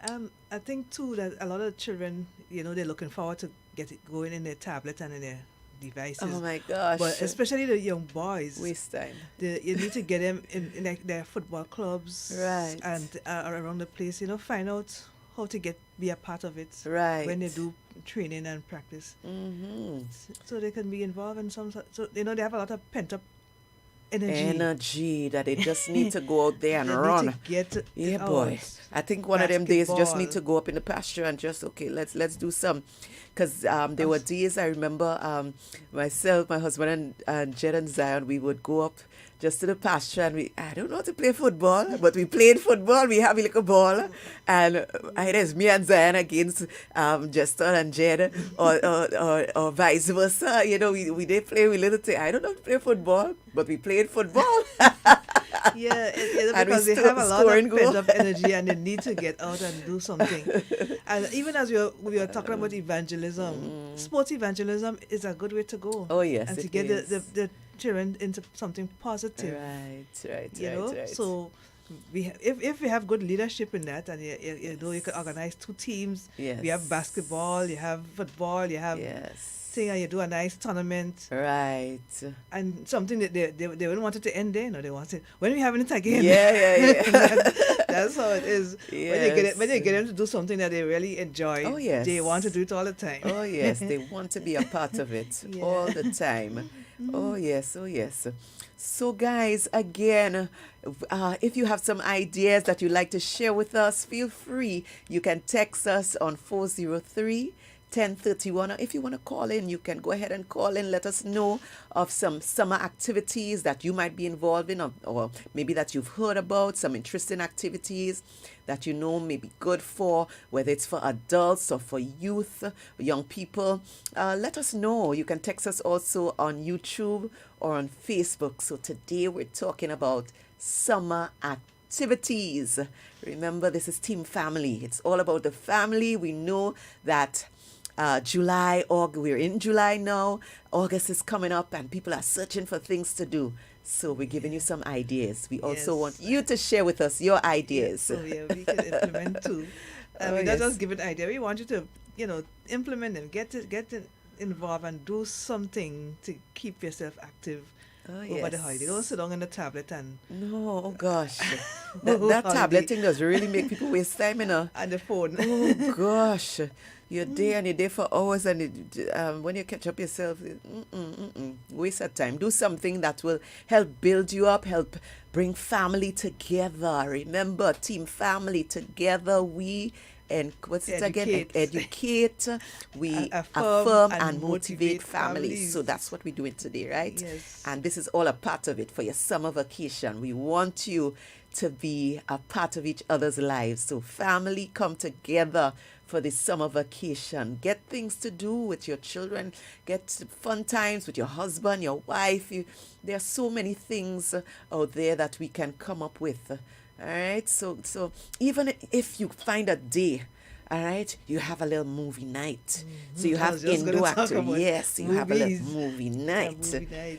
I think too that a lot of children, you know, they're looking forward to get it going in their tablet and in their devices. Oh my gosh. But especially the young boys. Waste time. You need to get them in like their football clubs. Right. And around the place, you know, find out how to be a part of it. Right. When they do training and practice. Mm-hmm. So they can be involved in so you know, they have a lot of pent up energy that they just need to go out there and run. Yeah, boy. I think one of them days just need to go up in the pasture and just, okay, let's do some. Because there were days I remember myself, my husband, and Jed and Zion, we would go up just to the pasture, and I don't know how to play football, but we played football. We have a little ball, and it is me and Zion against Justin and Jed, or vice versa. You know, we did play with little thing. I don't know how to play football, but we played football. Yeah, because they have a lot of pent-up energy and they need to get out and do something. And even as we were talking about evangelism, sports evangelism is a good way to go. Oh yes, and to get the children into something positive. Right. So if we have good leadership in that, and you know, you can organize two teams. Yes. We have basketball, you have football, you have thing, and you do a nice tournament. Right. And something that they wouldn't want it to end there. No, they want it when we having it again. Yeah. That's how it is. Yes. When they get them to do something that they really enjoy. Oh yes. They want to do it all the time. Oh yes, they want to be a part of it all the time. Oh yes. So guys, again, if you have some ideas that you'd like to share with us, feel free. You can text us on 403-1031. Or if you want to call in, you can go ahead and call in. Let us know of some summer activities that you might be involved in, or maybe that you've heard about, some interesting activities that you know may be good for, whether it's for adults or for youth, young people. Let us know. You can text us also on YouTube or on Facebook. So today we're talking about summer activities. Remember, this is Team Family. It's all about the family. We know that we're in July now. August is coming up and people are searching for things to do. So we're giving you some ideas. We also want you to share with us your ideas. Yes. So we can implement too. We're not just giving ideas. We want you to, you know, implement them. Get involved and do something to keep yourself active over the holiday. Don't sit down on the tablet and... No, oh gosh. that tablet thing does really make people waste time, you know. And the phone. Oh gosh. You're there and you're there for hours, and when you catch up yourself, waste of time. Do something that will help build you up, help bring family together. Remember, Team Family, together we educate, we affirm and motivate families. So that's what we're doing today, right? Yes. And this is all a part of it for your summer vacation. We want you to be a part of each other's lives. So family, come together for this summer vacation. Get things to do with your children. Get fun times with your husband, your wife. There are so many things out there that we can come up with. All right. So even if you find a day, all right, you have a little movie night. So you have indoor activity. Yes, you have a little movie night.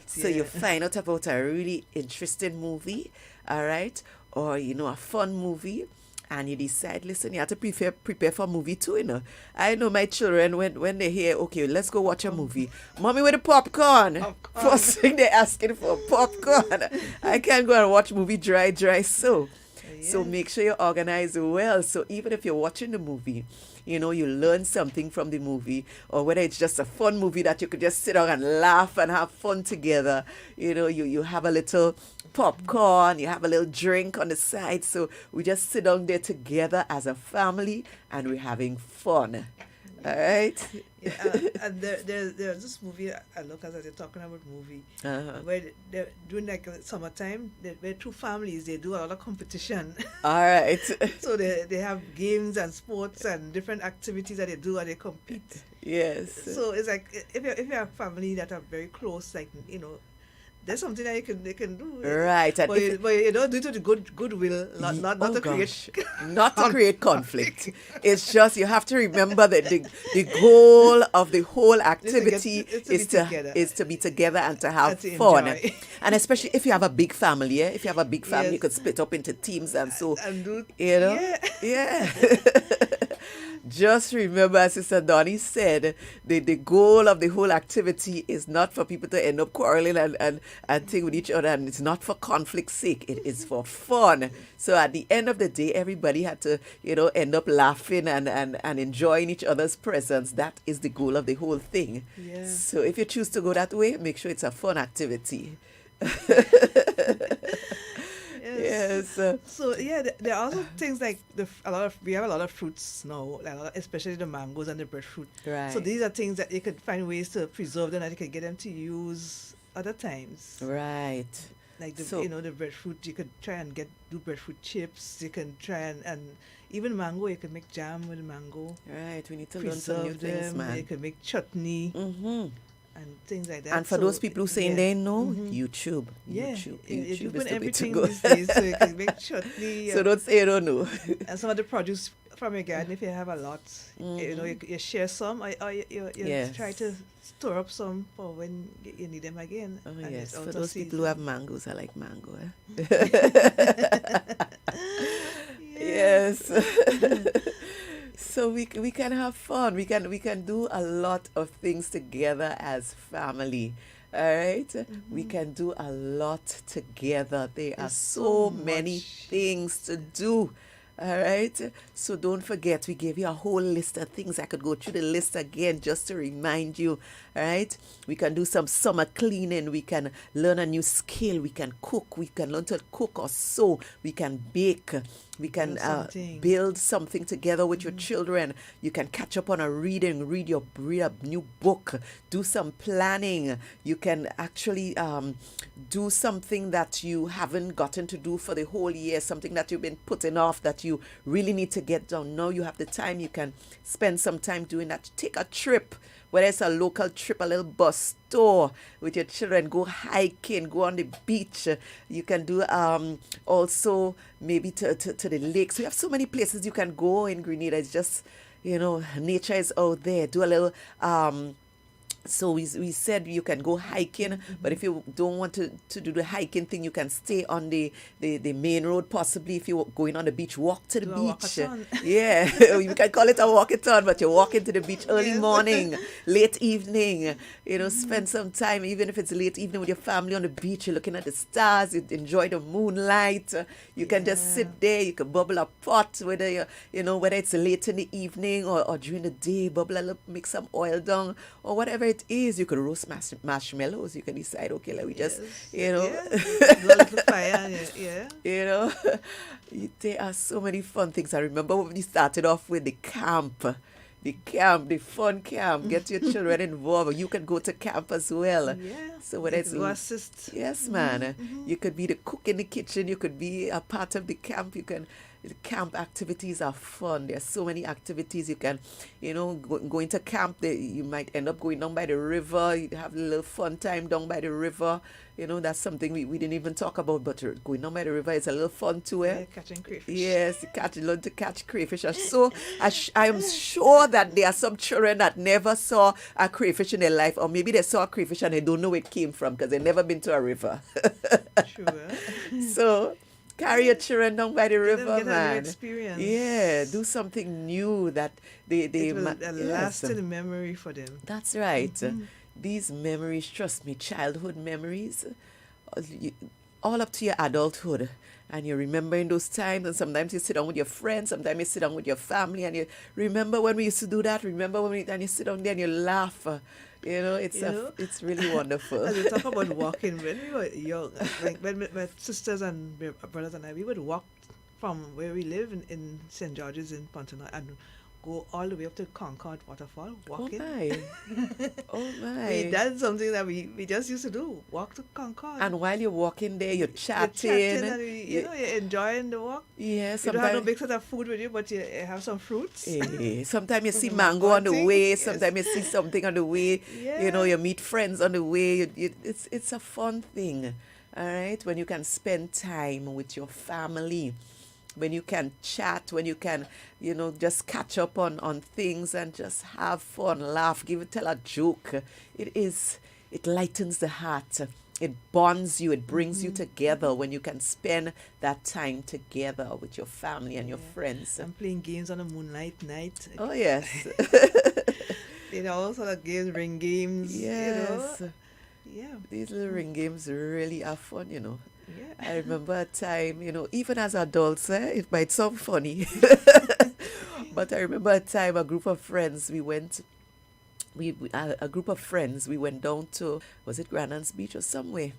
So you find out about a really interesting movie, all right, or, you know, a fun movie. and you decide, listen, you have to prepare for a movie too, you know. I know my children, when they hear, okay, let's go watch a movie. Mommy, with the popcorn. First thing they're asking for, popcorn. I can't go and watch movie dry. So make sure you organize well. So even if you're watching the movie, you know, you learn something from the movie, or whether it's just a fun movie that you could just sit down and laugh and have fun together. You know, you have a little popcorn, you have a little drink on the side. So we just sit down there together as a family and we're having fun. All right? And there's this movie I look at, they're talking about movie, where they're doing like summertime, where two families, they do a lot of competition. All right. So they have games and sports and different activities that they do and they compete. Yes. So it's like, if you have family that are very close, like, you know, there's something that they can do. Right. And but you don't do it to the goodwill, not to create not to create conflict. It's just you have to remember that the goal of the whole activity is to be together and to have fun. Enjoy. And especially if you have a big family, if you have a big family, you could split up into teams and so you know. Yeah. Just remember, as Sister Donnie said, the goal of the whole activity is not for people to end up quarreling and thing with each other, and it's not for conflict's sake. It is for fun. So at the end of the day, everybody had to, you know, end up laughing and enjoying each other's presence. That is the goal of the whole thing. Yeah. So if you choose to go that way, make sure it's a fun activity. Yes. So there are also things like we have a lot of fruits now, especially the mangoes and the breadfruit. Right. So these are things that you could find ways to preserve them, and you could get them to use other times. Right. Like the breadfruit, you could try and do breadfruit chips. You can try and even mango, you can make jam with mango. Right. We need to learn some new things, man. You can make chutney. Mm-hmm. And things like that. And for those people who saying they know, YouTube. YouTube is you the put way to everything go. these days, so you can make chutney. So don't say you don't know. And some of the produce from your garden, if you have a lot, you know, you share some, or you try to store up some for when you need them again. Oh yes, for those people who have mangoes, I like mango. Yes. So we can have fun. We can do a lot of things together as family. All right? We can do a lot together. There are so many things to do. All right? So don't forget, we gave you a whole list of things. I could go through the list again just to remind you. All right? We can do some summer cleaning. We can learn a new skill. We can cook. We can learn to cook or sew. We can bake. We can build something together with your children. You can catch up on a reading, read a new book, do some planning. You can actually do something that you haven't gotten to do for the whole year, something that you've been putting off that you really need to get done. Now you have the time. You can spend some time doing that. Take a trip. Whether it's a local trip, a little bus tour with your children, go hiking, go on the beach. You can do also maybe to the lakes. We have so many places you can go in Grenada. It's just, you know, nature is out there. Do a little so we said you can go hiking, but if you don't want to do the hiking thing, you can stay on the main road. Possibly if you're going on the beach, walk to the beach. Yeah, you can call it a walkathon, but you're walking to the beach early morning, late evening. You know, spend some time, even if it's late evening with your family on the beach. You're looking at the stars. You enjoy the moonlight. You can just sit there. You can bubble a pot, whether whether it's late in the evening or during the day. Bubble a little, make some oil down or whatever it is. You could roast marshmallows. You can decide, okay, let me just, fire, there are so many fun things. I remember when we started off with the camp. The fun camp. Get your children involved. You can go to camp as well. Yeah. So whether it's assist. Yes, man. You could be the cook in the kitchen. You could be a part of the camp. The camp activities are fun. There are so many activities you can, going to camp. You might end up going down by the river. You have a little fun time down by the river. That's something we didn't even talk about, but going down by the river is a little fun too. Yeah, catching crayfish. Yes, learn to catch crayfish. So I am sure that there are some children that never saw a crayfish in their life, or maybe they saw a crayfish and they don't know where it came from because they've never been to a river. Sure. So Carry your children down by the Let them river, get a new man. experience. Yeah, do something new that they It will a yes. lasting memory for them. That's right. These memories, trust me, childhood memories, all up to your adulthood. And you're remembering those times, and sometimes you sit down with your friends, sometimes you sit down with your family, and you remember when we used to do that, remember when we, and you sit down there and you laugh. You know, it's really wonderful. As we talk about walking, when we were young, like when my sisters and my brothers and I, we would walk from where we live in St. George's in Pontanoy and go all the way up to Concord Waterfall, Oh walking. my. Oh my. That's something that we just used to do, walk to Concord. And while you're walking there, you're You're chatting. and you're enjoying the walk. Yeah, You don't have no sometimes. big set of food with you, but you have some fruits. Sometimes you see mango on the Mango way. yes. Sometimes you see something on the way. You know, Yeah. you meet friends on the way. It's a fun thing, all right. When you can spend time with your family, when you can chat, when you can, just catch up on things and just have fun, laugh, tell a joke. It lightens the heart. It bonds you. It brings you together when you can spend that time together with your family and your friends. I'm playing games on a moonlight night. Oh yes. All sort of games, ring games. Yes. Yeah. These little ring games really are fun, Yeah. I remember a time, even as adults, it might sound funny. But I remember a time a group of friends, we went down to, was it Grandans Beach or somewhere?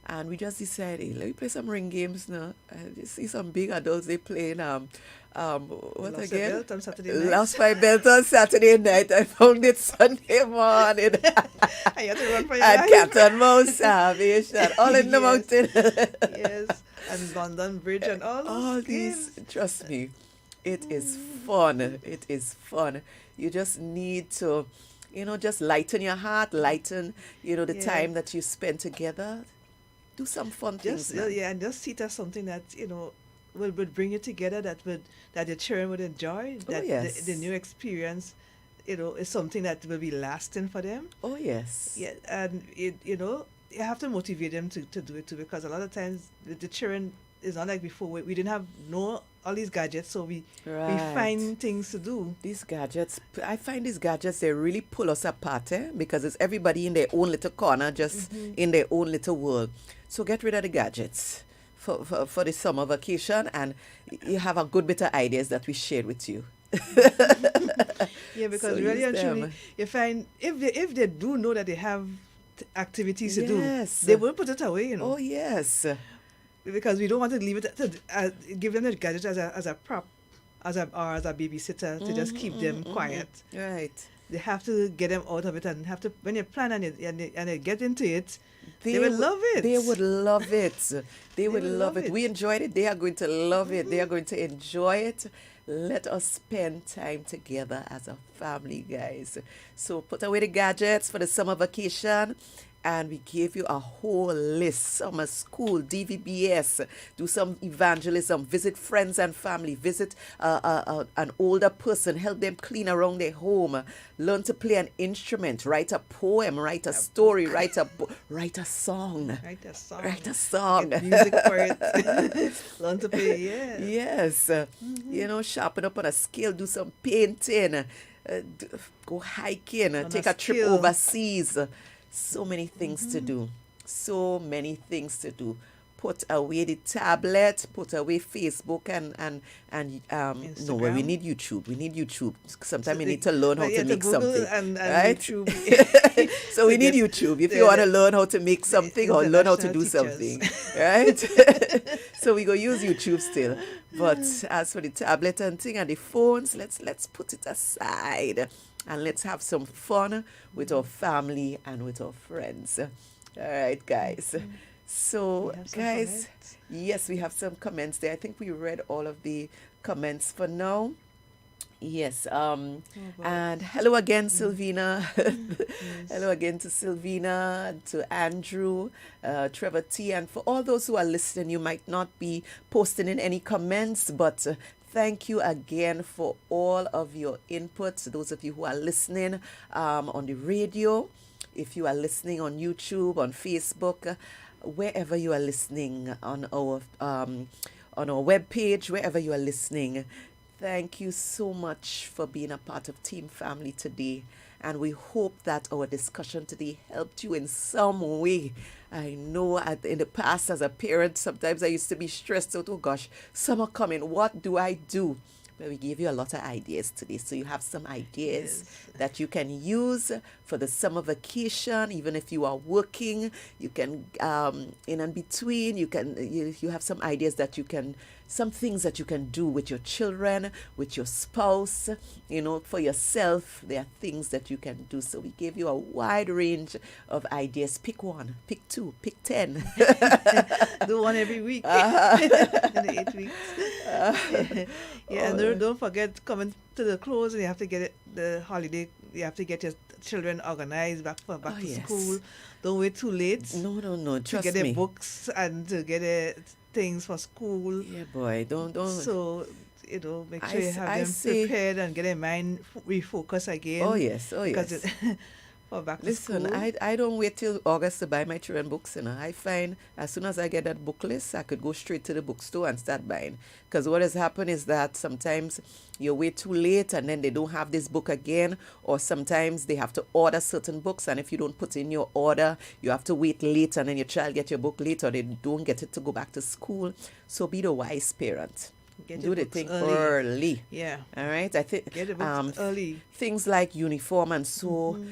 And we just decided, hey, let me play some ring games now. And you see some big adults, they playing, what Lost again? a belt on Saturday night. Lost my belt on Saturday night. I found it Sunday morning. I had to run for your And life. cat and mouse salvation, all in the Yes. mountain. Yes. And London Bridge and All these, trust me, it is fun. It is fun. You just need to, just lighten your heart, lighten, the Yeah. time that you spend together. Do some fun things. Man. And just see it as something that would bring you together, that your children would enjoy. Oh, That yes. the new experience, is something that will be lasting for them. Oh yes. Yeah, and you have to motivate them to do it too, because a lot of times the children is not like before. We didn't have all these gadgets, so we Right. find things to do. These gadgets, I find these gadgets, they really pull us apart, because it's everybody in their own little corner, just in their own little world. So get rid of the gadgets for the summer vacation, and you have a good bit of ideas that we shared with you. Yeah, because So really use and truly, them. you find if they do know that they have activities to Yes. do, they will put it away. Oh yes. Because we don't want to leave it to give them the gadget as a prop, or as a babysitter to just keep them quiet. Right. They have to get them out of it, and have to, when you plan and they get into it, they will love it. They would love it. They would will love love it. it. We enjoyed it. They are going to love it. They are going to enjoy it. Let us spend time together as a family, guys. So put away the gadgets for the summer vacation. And we gave you a whole list: summer school, DVBS, do some evangelism, visit friends and family, visit an older person, help them clean around their home, learn to play an instrument, write a poem, write a story, write a write a song. Write a song. Write a song. Get music for it. Learn to play. Yeah. Yes. Sharpen up on a skill, do some painting, go hiking, On a take a trip skill. overseas. So many things to do. So many things to do. Put away the tablet, put away Facebook and no, well, we Instagram. need YouTube. We need YouTube. Sometimes we they- need to learn how yeah, to make Google something. and right? YouTube. So we need get YouTube if the- you want to learn how to make something or learn how to do international teachers. something. Right? So we go use YouTube still. But as for the tablet and thing and the phones, let's put it aside and let's have some fun with our family and with our friends. All right, guys. So, We have some guys, comments. yes, we have some comments there. I think we read all of the comments for now. Yes. about- And hello again, Sylvina. Hello again to Sylvina, to Andrew, Trevor T. And for all those who are listening, you might not be posting in any comments, but thank you again for all of your inputs. Those of you who are listening on the radio, if you are listening on YouTube, on Facebook, wherever you are listening on our webpage, wherever you are listening. Thank you so much for being a part of Team Family today. And we hope that our discussion today helped you in some way. I know in the past as a parent, sometimes I used to be stressed out. Oh gosh, summer coming, what do I do? But we gave you a lot of ideas today. So you have some ideas that you can use for the summer vacation. Even if you are working, you can, in and between, you have some ideas that you can, some things that you can do with your children, with your spouse, for yourself. There are things that you can do. So we gave you a wide range of ideas. Pick one, pick two, pick 10. Do one every week in the 8 weeks. And don't forget, coming to the close, and you have to get the holiday, you have to get your children organized back to school. Don't wait too late. No, trust me. To get their books and to get their things for school. Yeah, boy, don't. So, make sure you have them prepared and get their mind refocused again. Oh, yes. Because for back to school. Listen, I don't wait till August to buy my children books. I find as soon as I get that book list, I could go straight to the bookstore and start buying. Because what has happened is that sometimes you wait too late and then they don't have this book again, or sometimes they have to order certain books, and if you don't put in your order, you have to wait late, and then your child get your book late, or they don't get it to go back to school. So be the wise parent. Do the thing early. Yeah. All right. I think get the books early. Things like uniform and so.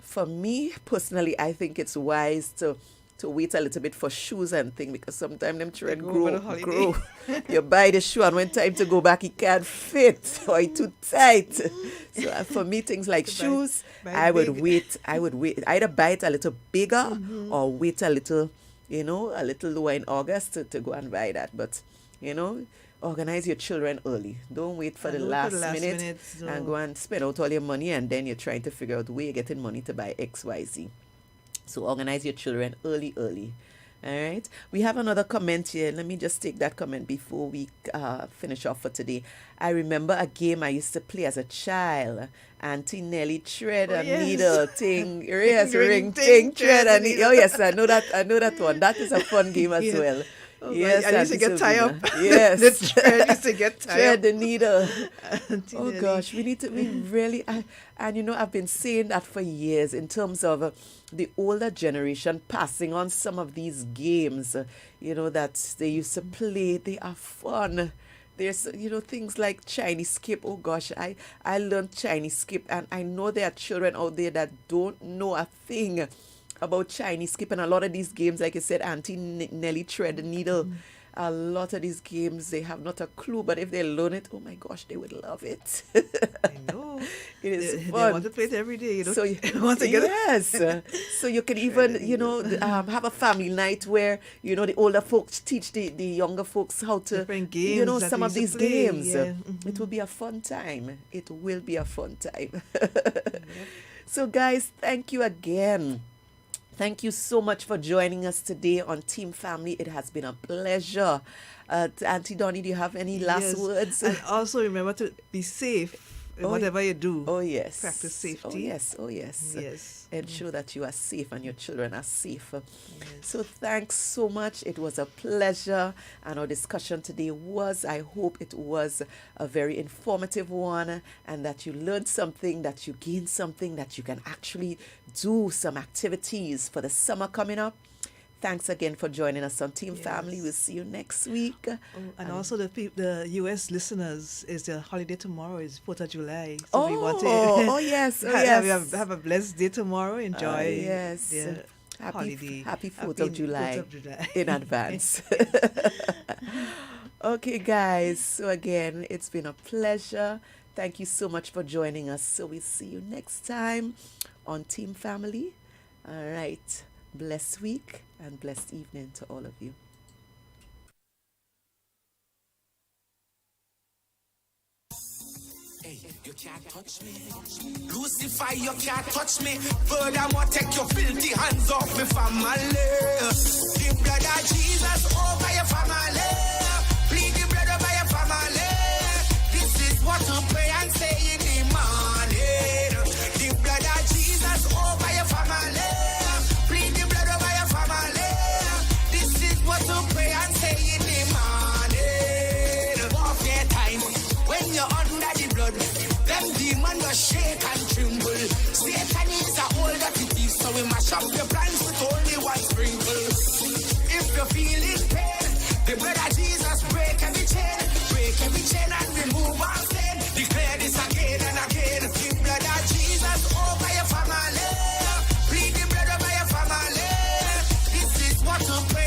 For me personally, I think it's wise to wait a little bit for shoes and things, because sometimes them children grow. You buy the shoe and when time to go back, it can't fit or it's too tight. So for me, things like shoes, I would wait. Either buy it a little bigger or wait a little, a little lower in August to go and buy that. But organize your children early. Don't wait for the last minute and go and spend out all your money, and then you're trying to figure out where you're getting money to buy XYZ. So organize your children early. All right. We have another comment here. Let me just take that comment before we finish off for today. I remember a game I used to play as a child. Auntie Nelly thread and needle thing. Yes, ring ting thread and needle. Oh yes, I know that one. That is a fun game as well. Oh, yes, I used to get tied up. Yes, the thread used to get tied thread up. the needle. Oh gosh, we really, and I've been saying that for years in terms of the older generation passing on some of these games, that they used to play. They are fun. There's, things like Chinese skip. Oh gosh, I learned Chinese skip, and I know there are children out there that don't know a thing about Chinese skip, and a lot of these games, like you said, Auntie Nelly thread the needle, a lot of these games, they have not a clue, but if they learn it, oh my gosh, they would love it. I know. It is fun. They want to play it every day, So so you can even, have a family night where, the older folks teach the younger folks how to, different games some of these games. Yeah. It will be a fun time. It will be a fun time. So guys, thank you again. Thank you so much for joining us today on Team Family. It has been a pleasure. Auntie Donnie, do you have any last words? And also remember to be safe in whatever you do. Oh, yes. Practice safety. Oh, yes. Yes. Ensure that you are safe and your children are safe. Yes. So thanks so much. It was a pleasure. And our discussion today I hope it was a very informative one, and that you learned something, that you gained something, that you can actually do some activities for the summer coming up. Thanks again for joining us on Team Family. We'll see you next week. And also the U.S. listeners, is the holiday tomorrow is 4th of July. So we want to yes. have a blessed day tomorrow. Enjoy the holiday. Happy 4th of July in advance. Okay, guys. So again, it's been a pleasure. Thank you so much for joining us. So we'll see you next time on Team Family. All right. Blessed week and blessed evening to all of you. Hey, you can't touch me. Lucifer, you can't touch me. Furthermore, take your filthy hands off me family. The blood of Jesus over your family. Plead the blood over your family. This is what to pray and say in the morning. The blood of Jesus over your family. Plead the blood over your family. you're under the blood, them demons will shake and tremble. Satan is a whole dirty thief, so we mash up your plans with only one sprinkle. If you're feeling pain, the blood of Jesus break every chain and remove all sin. Declare this again and again. The blood of Jesus over your family. Plead the blood over your family. This is what to pray.